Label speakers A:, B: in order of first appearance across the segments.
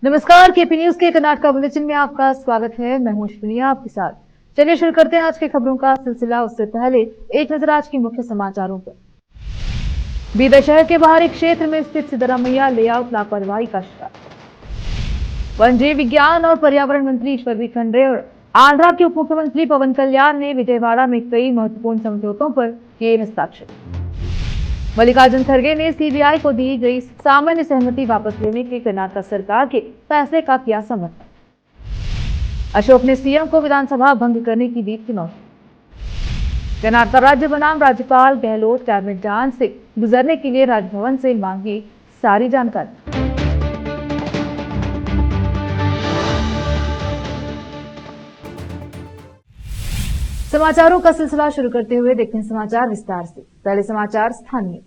A: नमस्कार, KP news के Karnataka bulletin में आपका स्वागत है। मैं हूं अश्विनिया आपके साथ। चलिए शुरू करते हैं आज की खबरों का सिलसिला। उससे पहले एक नजर आज की मुख्य समाचारों पर। बीदर शहर के बाहरी क्षेत्र में स्थित सिद्धरामैया लेआउट लापरवाही का शिकार। वन जीव विज्ञान और पर्यावरण मंत्री ईश्वर बी खंड्रे और आंध्रा के उप मुख्यमंत्री पवन कल्याण ने विजयवाड़ा में कई महत्वपूर्ण समझौतों पर किए हस्ताक्षर। मल्लिकार्जुन खड़गे ने सीबीआई को दी गई सामान्य सहमति वापस लेने के कर्नाटक सरकार के फैसले का किया समर्थन। अशोक ने सीएम को विधानसभा भंग करने की दी चुनौती। कर्नाटक राज्य बनाम राज्यपाल गहलोत कैबिनेट जांच से गुजरने के लिए राजभवन से मांगी सारी जानकारी। समाचारों का सिलसिला शुरू करते हुए देखते हैं समाचार विस्तार से। पहले समाचार स्थानीय।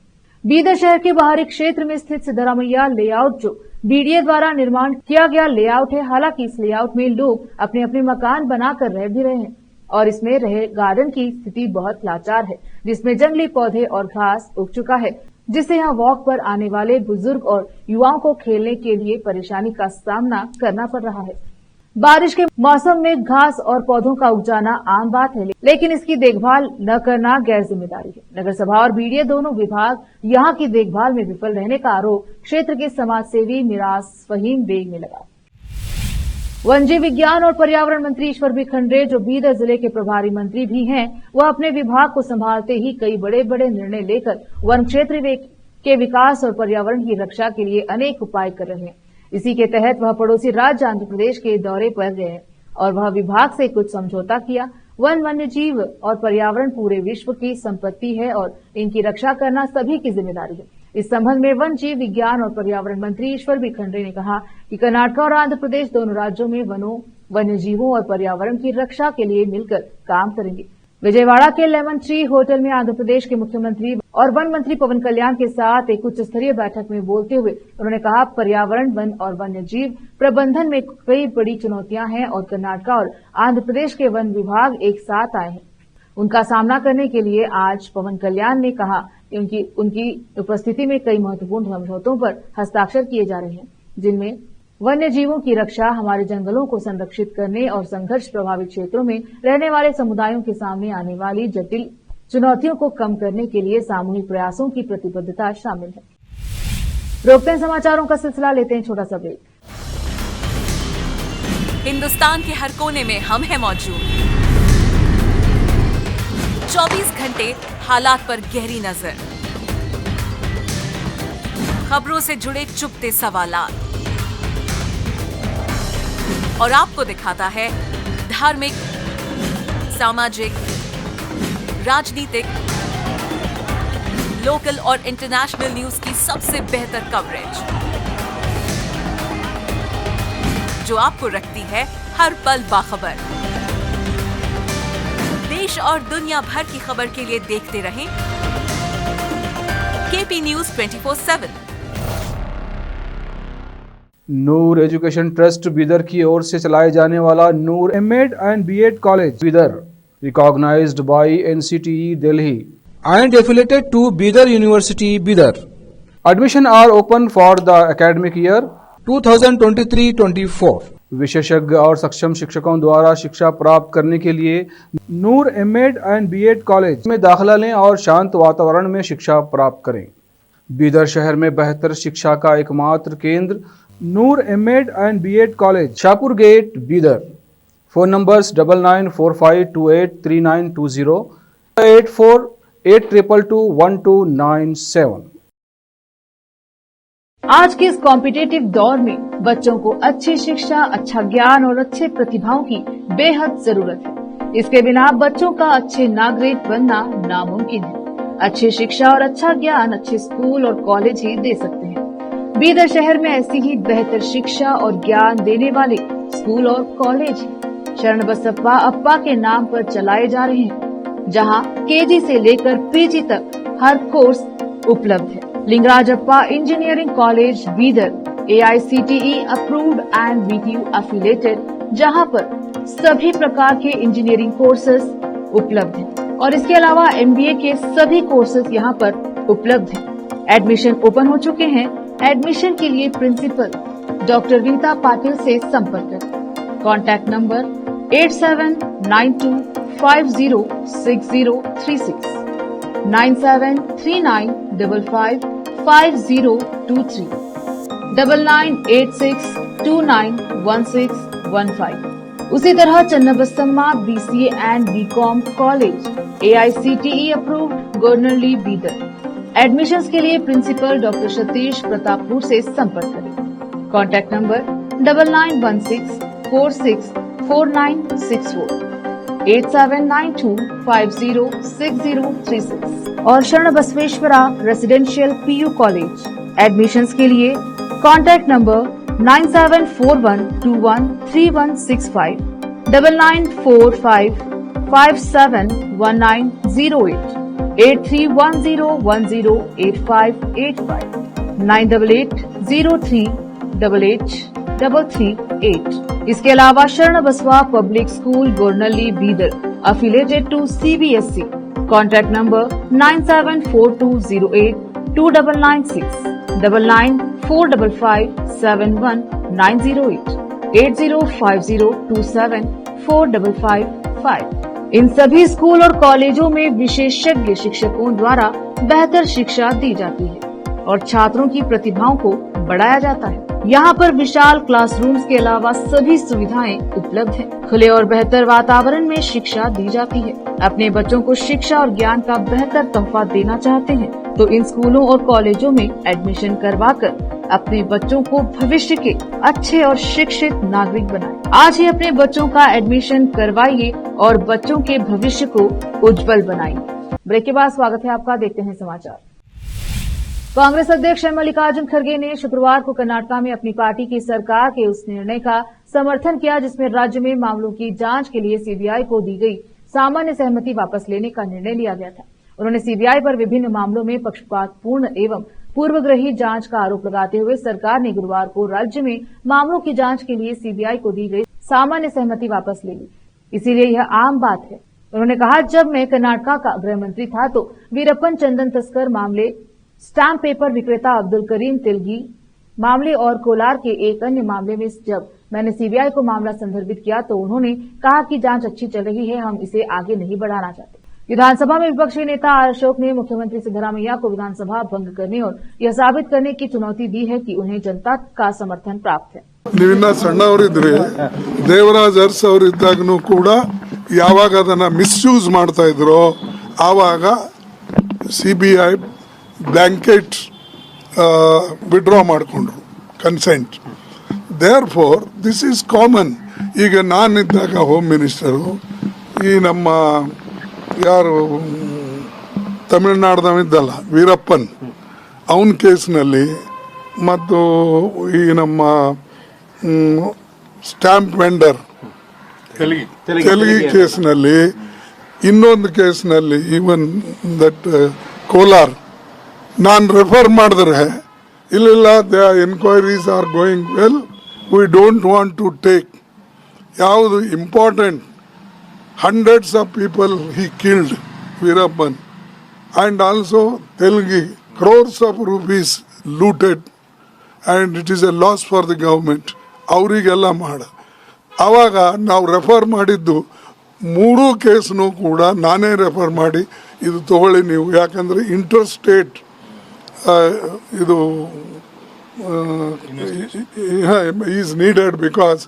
A: बीदर शहर के बाहरी क्षेत्र में स्थित सिद्धरामैया लेआउट जो बीडीए द्वारा निर्माण किया गया लेआउट है। हालांकि इस लेआउट में लोग अपने अपने मकान बनाकर रह भी रहे हैं और इसमें रहे गार्डन की स्थिति बहुत लाचार है, जिसमें जंगली पौधे और घास उग चुका है, जिससे यहाँ वॉक पर आने वाले बुजुर्ग और युवाओं को खेलने के लिए परेशानी का सामना करना पड़ रहा है। बारिश के मौसम में घास और पौधों का उग जाना आम बात है, लेकिन इसकी देखभाल न करना गैर जिम्मेदारी है। नगर सभा और बीडीए दोनों विभाग यहां की देखभाल में विफल रहने का आरोप क्षेत्र के समाज सेवी मिराज फहीम बेग ने लगाया। वन जीव विज्ञान और पर्यावरण मंत्री ईश्वर बी खंड्रे, जो बीदर जिले के प्रभारी मंत्री भी हैं, वह अपने विभाग को संभालते ही कई बड़े बड़े निर्णय लेकर वन क्षेत्र के विकास और पर्यावरण की रक्षा के लिए अनेक उपाय कर रहे हैं। इसी के तहत वह पड़ोसी राज्य आंध्र प्रदेश के दौरे पर गए और वह विभाग से कुछ समझौता किया। वन, वन्य जीव और पर्यावरण पूरे विश्व की संपत्ति है और इनकी रक्षा करना सभी की जिम्मेदारी है। इस संबंध में वन जीव विज्ञान और पर्यावरण मंत्री ईश्वर बी खंड्रे ने कहा कि कर्नाटक और आंध्र प्रदेश दोनों राज्यों में वनों, वन्य जीवों और पर्यावरण की रक्षा के लिए मिलकर काम करेंगे। विजयवाड़ा के लेमन ट्री होटल में आंध्र प्रदेश के मुख्यमंत्री और वन मंत्री पवन कल्याण के साथ एक उच्च स्तरीय बैठक में बोलते हुए उन्होंने कहा, पर्यावरण, वन और वन्य जीव प्रबंधन में कई बड़ी चुनौतियां हैं और कर्नाटक और आंध्र प्रदेश के वन विभाग एक साथ आए हैं। उनका सामना करने के लिए आज पवन कल्याण ने कहा कि उनकी उपस्थिति में कई महत्वपूर्ण समझौतों पर हस्ताक्षर किए जा रहे हैं, जिनमें वन्य जीवों की रक्षा, हमारे जंगलों को संरक्षित करने और संघर्ष प्रभावित क्षेत्रों में रहने वाले समुदायों के सामने आने वाली जटिल चुनौतियों को कम करने के लिए सामूहिक प्रयासों की प्रतिबद्धता शामिल है। रोकते हैं समाचारों का सिलसिला, लेते हैं छोटा सा ब्रेक।
B: हिंदुस्तान के हर कोने में हम हैं मौजूद। 24 घंटे हालात पर गहरी नजर, खबरों से जुड़े चुपते सवालात और आपको दिखाता है धार्मिक, सामाजिक, राजनीतिक, लोकल और इंटरनेशनल न्यूज की सबसे बेहतर कवरेज, जो आपको रखती है हर पल बाखबर। देश और दुनिया भर की खबर के लिए देखते रहें KP news 24/7।
C: Noor education trust Bidar की ओर से चलाए जाने वाला Noor MEd and BEd college Bidar, recognized by NCTE Delhi
D: and affiliated to Bidar University, Bidar.
C: Admission are open for the academic year
D: 2023-24.
C: विशेषज्ञ और सक्षम शिक्षकों द्वारा शिक्षा प्राप्त करने के लिए नूर एमएड एंड बीएड कॉलेज में दाखिला लें और शांत वातावरण में शिक्षा प्राप्त करें। बीदर शहर में बेहतर शिक्षा का एकमात्र केंद्र Noor MEd and BEd college, Shahpur gate, Bidar. Phone numbers 9945283920, 8482221297।
A: आज के इस कॉम्पिटिटिव दौर में बच्चों को अच्छी शिक्षा, अच्छा ज्ञान और अच्छे प्रतिभाओं की बेहद जरूरत है। इसके बिना बच्चों का अच्छे नागरिक बनना नामुमकिन है। अच्छी शिक्षा और अच्छा ज्ञान अच्छे स्कूल और कॉलेज ही दे सकते हैं। बीदर शहर में ऐसी ही बेहतर शिक्षा और ज्ञान देने वाले स्कूल और कॉलेज शरण बसप्पा अप्पा के नाम पर चलाए जा रहे हैं, जहां केजी से लेकर पीजी तक हर कोर्स उपलब्ध है। Lingaraj Appa engineering college Bidar AICTE approved and BTU affiliated, जहां पर सभी प्रकार के इंजीनियरिंग कोर्सेज उपलब्ध हैं और इसके अलावा MBA के सभी कोर्सेज यहां पर उपलब्ध हैं। एडमिशन ओपन हो चुके हैं। एडमिशन के लिए प्रिंसिपल, डॉक्टर रीता पाटिल से संपर्क करें। Contact number 8792506036, 9739555023, 9986291615। उसी तरह Channabasamma BCA and BCom college AICTE approved, Gornalli Bidar. Admissions के लिए प्रिंसिपल डॉक्टर सतीश प्रतापपुर से संपर्क करें। कॉन्टैक्ट नंबर 9916464964, 8792506036 और शरण Basaveshwara residential PU college. Admissions के लिए कॉन्टैक्ट नंबर 9741213165, 9945571908, 8310108585, 9880388838। इसके अलावा Sharan Basava public school Gornalli Bidar affiliated to CBSE। Contact number 9742082996, 9945571908, 8050274555। इन सभी स्कूल और कॉलेजों में विशेषज्ञ शिक्षकों द्वारा बेहतर शिक्षा दी जाती है और छात्रों की प्रतिभाओं को बढ़ाया जाता है। यहाँ पर विशाल क्लासरूम्स के अलावा सभी सुविधाएं उपलब्ध हैं। खुले और बेहतर वातावरण में शिक्षा दी जाती है। अपने बच्चों को शिक्षा और ज्ञान का बेहतर तोहफा देना चाहते हैं तो इन स्कूलों और कॉलेजों में एडमिशन करवाकर अपने बच्चों को भविष्य के अच्छे और शिक्षित नागरिक बनाएं। आज ही अपने बच्चों का एडमिशन करवाइए और बच्चों के भविष्य को उज्जवल बनाइए। ब्रेक के बाद स्वागत है आपका, देखते हैं समाचार। कांग्रेस अध्यक्ष मल्लिकार्जुन खड़गे ने शुक्रवार को कर्नाटक में अपनी पार्टी की सरकार के उस निर्णय का समर्थन किया जिसमें राज्य में मामलों की जांच के लिए CBI को दी गई सामान्य सहमति वापस लेने का निर्णय लिया गया था। उन्होंने CBI पर विभिन्न मामलों में पक्षपातपूर्ण एवं पूर्वग्रही जांच का आरोप लगाते हुए सरकार ने गुरुवार को राज्य में मामलों की जांच के लिए CBI को दी गई सामान्य सहमति वापस ले ली, इसीलिए यह आम बात है। उन्होंने कहा, जब मैं कर्नाटक का गृह मंत्री था तो वीरप्पन चंदन तस्कर मामले, स्टाम्प पेपर विक्रेता अब्दुल करीम तिलगी मामले और कोलार के एक अन्य मामले में जब मैंने CBI को मामला संदर्भित किया तो उन्होंने कहा कि जांच अच्छी चल रही है, हम इसे आगे नहीं बढ़ाना चाहते। विधानसभा में विपक्षी नेता अशोक ने मुख्यमंत्री सिद्धरामैया को विधानसभा भंग करने और यह साबित करने की चुनौती दी है कि उन्हें जनता का समर्थन प्राप्त है।
E: ನೀವಿನ್ನ ಸಣ್ಣವರಿದ್ರೆ ದೇವರಾಜ್ ಅರಸ್ ಅವರಿದ್ದಾಗನೂ ಕೂಡ ಯಾವಾಗ ಅದನ್ನ ಮಿಸ್ಯೂಸ್ ಮಾಡ್ತಾ ಇದ್ರೋ ಆವಾಗ CBI ಬ್ಲಾಂಕೆಟ್ ವಿಡ್ರಾ ಮಾಡಿಕೊಂಡ್ರು consent. Therefore this is common. ಈಗ ನಾನಿದ್ದಾಗ ಹೋಮ್ ಮಿನಿಸ್ಟರು ಈ ನಮ್ಮ ಯಾರು ತಮಿಳುನಾಡ್ದವಿದ್ದಲ್ಲ ವೀರಪ್ಪನ್ ಅವನ ಕೇಸ್ನಲ್ಲಿ ಮತ್ತು ಈ ನಮ್ಮ ಸ್ಟ್ಯಾಂಪ್ ವೆಂಡರ್ ತೆಲಗಿ ಕೇಸ್ನಲ್ಲಿ ಇನ್ನೊಂದು ಕೇಸ್ನಲ್ಲಿ ಈವನ್ ದಟ್ ಕೋಲಾರ್ ನಾನು ರೆಫರ್ ಮಾಡಿದ್ರೆ ಇಲ್ಲ the enquiries are going well, we don't want to take ಯಾವುದು important. Hundreds of people he killed, Veerappan, and also Telgi, crores of rupees looted, and it is a loss for the government. ಅವರಿಗೆಲ್ಲ ಮಾಡ ಆವಾಗ ನಾವು refer ಮಾಡಿದ್ದು 3 ಕೇಸ್ನು ಕೂಡ ನಾನೇ refer ಮಾಡಿ ಇದು ತಗೊಳ್ಳಿ ನೀವು, ಯಾಕಂದರೆ ಇಂಟರ್ ಸ್ಟೇಟ್ ಇದು ಈಸ್ ನೀಡೆಡ್ ಬಿಕಾಸ್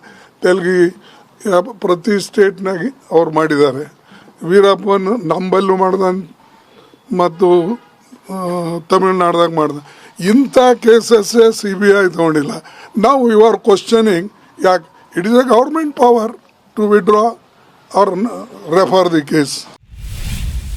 E: ತೆಲಗಿ ಪ್ರತಿ ಸ್ಟೇಟ್ನಾಗಿ ಅವ್ರು ಮಾಡಿದ್ದಾರೆ. ವೀರಪ್ಪನ್ ನಂಬಲ್ಲೂ ಮಾಡ್ದ ಮತ್ತು ತಮಿಳುನಾಡ್ದಾಗ ಮಾಡ್ದ. ಇಂಥ ಕೇಸಸ್ಸೇ CBI ತಗೊಂಡಿಲ್ಲ. ನಾವು ಯು ಆರ್ ಕ್ವಶನಿಂಗ್ ಯಾಕೆ? It is a government power to withdraw और रेफर द केस।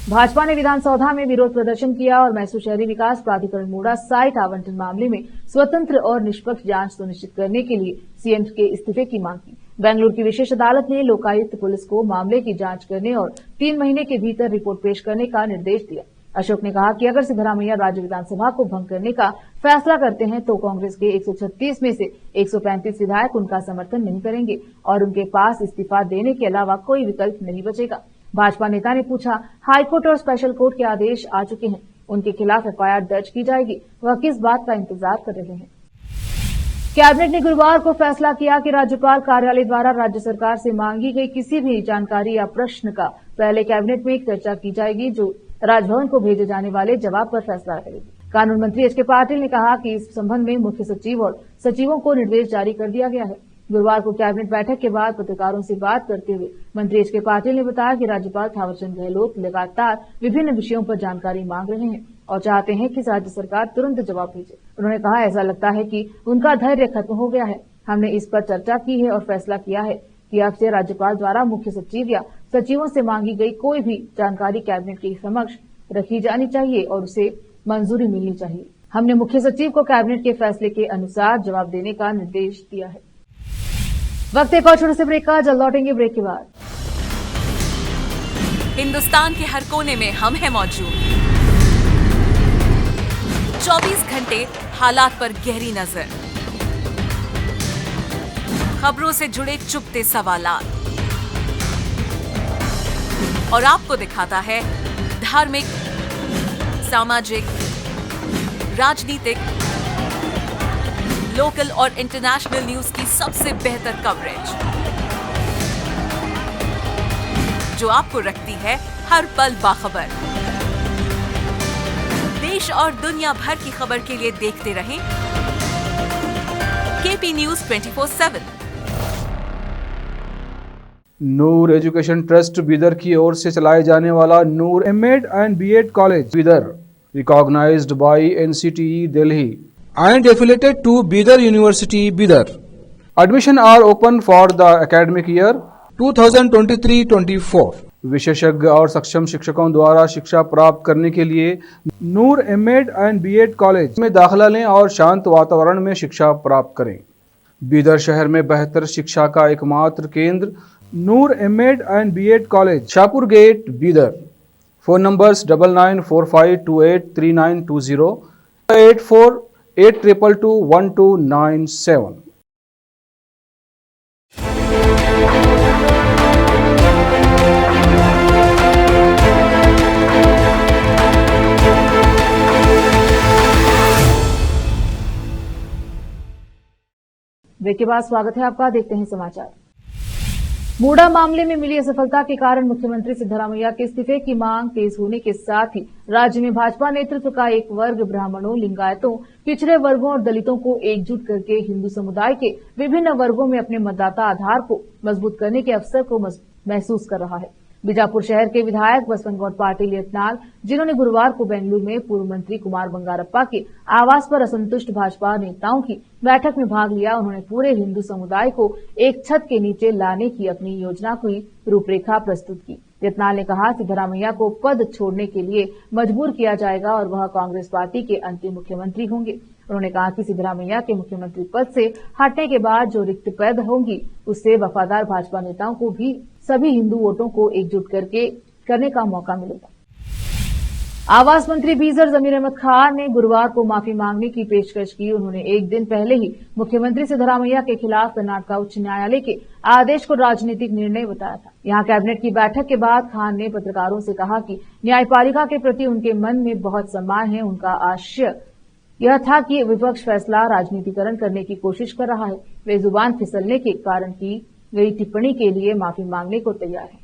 A: भाजपा ने विधानसौधा में विरोध प्रदर्शन किया और मैसूर शहरी विकास प्राधिकरण मूडा साइट आवंटन मामले में स्वतंत्र और निष्पक्ष जांच सुनिश्चित करने के लिए CM के इस्तीफे की मांग की। बेंगलुरु की विशेष अदालत ने लोकायुक्त पुलिस को मामले की जांच करने और 3 महीने के भीतर रिपोर्ट पेश करने का निर्देश दिया। अशोक ने कहा कि अगर सिद्धरामैया राज्य विधानसभा को भंग करने का फैसला करते हैं तो कांग्रेस के 136 में से 135 विधायक उनका समर्थन नहीं करेंगे और उनके पास इस्तीफा देने के अलावा कोई विकल्प नहीं बचेगा। भाजपा नेता ने पूछा, हाईकोर्ट और स्पेशल कोर्ट के आदेश आ चुके हैं, उनके खिलाफ FIR दर्ज की जाएगी, वह किस बात का इंतजार कर रहे हैं। कैबिनेट ने गुरुवार को फैसला किया कि राज्यपाल कार्यालय द्वारा राज्य सरकार से मांगी गई किसी भी जानकारी या प्रश्न का पहले कैबिनेट में चर्चा की जाएगी, जो राजभवन को भेजे जाने वाले जवाब पर फैसला करेगी। कानून मंत्री एच के पाटिल ने कहा कि इस संबंध में मुख्य सचिव और सचिवों को निर्देश जारी कर दिया गया है। गुरुवार को कैबिनेट बैठक के बाद पत्रकारों से बात करते हुए मंत्री एच के पाटिल ने बताया कि राज्यपाल थावरचंद गहलोत लगातार विभिन्न विषयों पर जानकारी मांग रहे हैं और चाहते हैं कि राज्य सरकार तुरंत जवाब भेजे। उन्होंने कहा, ऐसा लगता है कि उनका धैर्य खत्म हो गया है। हमने इस पर चर्चा की है और फैसला किया है कि अब से राज्यपाल द्वारा मुख्य सचिव या सचिवों से मांगी गई कोई भी जानकारी कैबिनेट के समक्ष रखी जानी चाहिए और उसे मंजूरी मिलनी चाहिए। हमने मुख्य सचिव को कैबिनेट के फैसले के अनुसार जवाब देने का निर्देश दिया है। वक्त एक और छोटे से ब्रेक का, जल्द लौटेंगे ब्रेक के बाद।
B: हिंदुस्तान के हर कोने में हम हैं मौजूद। 24 घंटे हालात पर गहरी नजर, खबरों से जुड़े चुपते सवालात और आपको दिखाता है धार्मिक, सामाजिक, राजनीतिक, लोकल और इंटरनेशनल न्यूज की सबसे बेहतर कवरेज, जो आपको रखती है हर पल बाखबर। देश और दुनिया भर की खबर के लिए देखते रहें KP news 24/7।
C: Noor education trust Bidar की ओर से चलाए जाने वाला Noor MEd and BEd college Bidar, recognized by NCTE Delhi
D: and affiliated to Bidar University, Bidar.
C: Admission are open for the academic year
D: 2023-24.
C: विशेषज्ञ और सक्षम शिक्षकों द्वारा शिक्षा प्राप्त करने के लिए नूर एमएड एंड बीएड कॉलेज में दाखिला लें और शांत वातावरण में शिक्षा प्राप्त करें। बीदर शहर में बेहतर शिक्षा का एकमात्र केंद्र Noor MEd and BEd college, Shahpur gate, Bidar. Phone numbers 9945283920, 8482221297।
A: Break के बाद स्वागत है आपका। देखते हैं समाचार। मूडा मामले में मिली असफलता के कारण मुख्यमंत्री सिद्धरामैया के इस्तीफे की मांग तेज होने के साथ ही राज्य में भाजपा नेतृत्व का एक वर्ग ब्राह्मणों, लिंगायतों, पिछड़े वर्गों और दलितों को एकजुट करके हिंदू समुदाय के विभिन्न वर्गों में अपने मतदाता आधार को मजबूत करने के अवसर को महसूस कर रहा है। बीजापुर शहर के विधायक बसवंत गौड़ पाटिल यत्नाल, जिन्होंने गुरुवार को बेंगलुरु में पूर्व मंत्री कुमार बंगारप्पा के आवास पर असंतुष्ट भाजपा नेताओं की बैठक में भाग लिया, उन्होंने पूरे हिंदू समुदाय को एक छत के नीचे लाने की अपनी योजना की रूपरेखा प्रस्तुत की। यत्नाल ने कहा, सिद्धरामैया को पद छोड़ने के लिए मजबूर किया जाएगा और वह कांग्रेस पार्टी के अंतिम मुख्यमंत्री होंगे। उन्होंने कहा कि सिद्धरामैया के मुख्यमंत्री पद से हटने के बाद जो रिक्त पद होंगी, उससे वफादार भाजपा नेताओं को भी सभी हिंदू वोटों को एकजुट करने का मौका मिलेगा। आवास मंत्री बीजर जमीर अहमद खान ने गुरुवार को माफी मांगने की पेशकश की। उन्होंने एक दिन पहले ही मुख्यमंत्री सिद्धरामैया के खिलाफ कर्नाटक उच्च न्यायालय के आदेश को राजनीतिक निर्णय बताया था। यहां कैबिनेट की बैठक के बाद खान ने पत्रकारों से कहा कि न्यायपालिका के प्रति उनके मन में बहुत सम्मान है। उनका आशय यह था कि विपक्ष फैसला राजनीतिकरण करने की कोशिश कर रहा है। वे जुबान फिसलने के कारण की गई टिप्पणी के लिए माफी मांगने को तैयार है।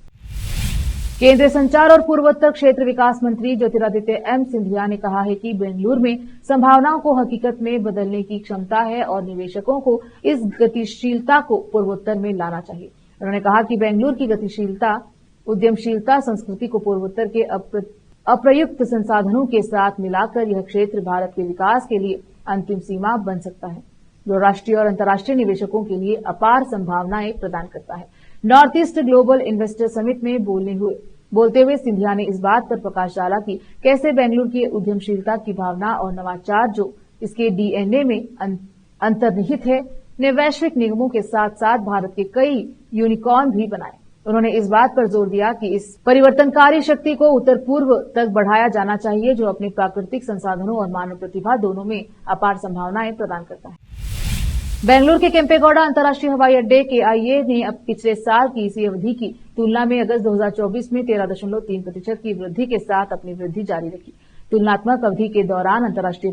A: केंद्रीय संचार और पूर्वोत्तर क्षेत्र विकास मंत्री ज्योतिरादित्य एम सिंधिया ने कहा है कि बेंगलुरु में संभावनाओं को हकीकत में बदलने की क्षमता है और निवेशकों को इस गतिशीलता को पूर्वोत्तर में लाना चाहिए। उन्होंने कहा कि बेंगलुरु की गतिशीलता, उद्यमशीलता संस्कृति को पूर्वोत्तर के अप्रयुक्त संसाधनों के साथ मिलाकर यह क्षेत्र भारत के विकास के लिए अंतिम सीमा बन सकता है, जो राष्ट्रीय और अंतर्राष्ट्रीय निवेशकों के लिए अपार संभावनाएं प्रदान करता है। North east global investor summit में बोलते हुए सिंधिया ने इस बात पर प्रकाश डाला कि कैसे बेंगलुरु की उद्यमशीलता की भावना और नवाचार, जो इसके डीएनए में अंतर्निहित है, ने वैश्विक निगमों के साथ साथ भारत के कई यूनिकॉर्न भी बनाए। उन्होंने इस बात पर जोर दिया कि इस परिवर्तनकारी शक्ति को उत्तर पूर्व तक बढ़ाया जाना चाहिए, जो अपने प्राकृतिक संसाधनों और मानव प्रतिभा दोनों में अपार संभावनाएं प्रदान करता है। बेंगलुरु के केम्पेगौड़ा अंतर्राष्ट्रीय हवाई अड्डे केआईए ने अब पिछले साल की इसी अवधि की तुलना में अगस्त 2024 में 13.3% की वृद्धि के साथ अपनी वृद्धि जारी रखी। तुलनात्मक अवधि के दौरान अंतर्राष्ट्रीय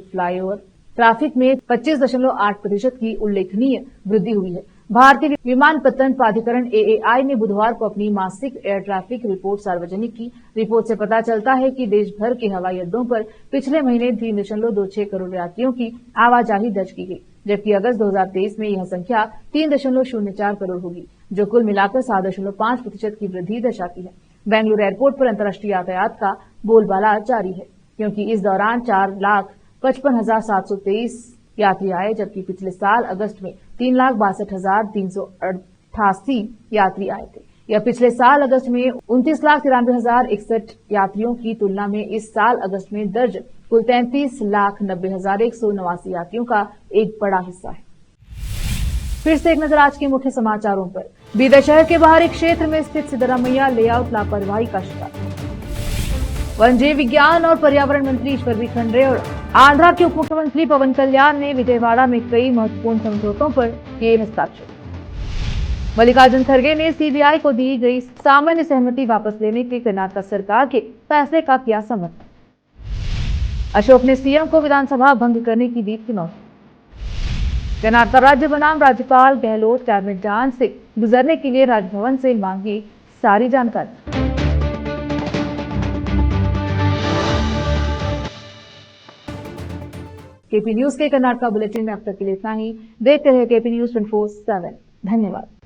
A: ट्रैफिक में 25.8% की उल्लेखनीय वृद्धि हुई है। भारतीय विमानपत्तन प्राधिकरण AAI ने बुधवार को अपनी मासिक एयर ट्रैफिक रिपोर्ट सार्वजनिक की। रिपोर्ट से पता चलता है कि देश भर के हवाई अड्डों पर पिछले महीने 3.26 करोड़ यात्रियों की आवाजाही दर्ज की गई, जबकि अगस्त 2023 में यह संख्या 3.04 करोड़ होगी, जो कुल मिलाकर 7.5% की वृद्धि दर्शाती है। बेंगलुरु एयरपोर्ट पर अंतर्राष्ट्रीय यातायात का बोलबाला जारी है, क्योंकि इस दौरान 4,55,723 यात्री आए, जबकि पिछले साल अगस्त में 3,62,388 यात्री आए थे। यह पिछले साल अगस्त में 29,93,061 यात्रियों की तुलना में इस साल अगस्त में दर्ज कुल 33,90,189 यात्रियों का एक बड़ा हिस्सा है। फिर से एक नजर आज के मुख्य समाचारों पर। बीदर शहर के बाहरी क्षेत्र में स्थित सिद्धरामैया लेआउट लापरवाही का शिकार। वन जीव विज्ञान और पर्यावरण मंत्री ईश्वर भी खंड्रे और आंध्रा के उप मुख्यमंत्री पवन कल्याण ने विजयवाड़ा में कई महत्वपूर्ण समझौतों पर किए हस्ताक्षर। मल्लिकार्जुन खड़गे ने CBI को दी गई सामान्य सहमति वापस लेने के कर्नाटक सरकार के फैसले का किया समर्थन। अशोक ने CM को विधानसभा भंग करने की दी चुनौती। कर्नाटक राज्य बनाम राज्यपाल गहलोत कैबिनेट जांच से गुजरने के लिए राजभवन से मांगी सारी जानकारी। KP न्यूज के कर्नाटक बुलेटिन में अब तक के लिए इतना ही। देखते रहिए KP News 24/7। धन्यवाद।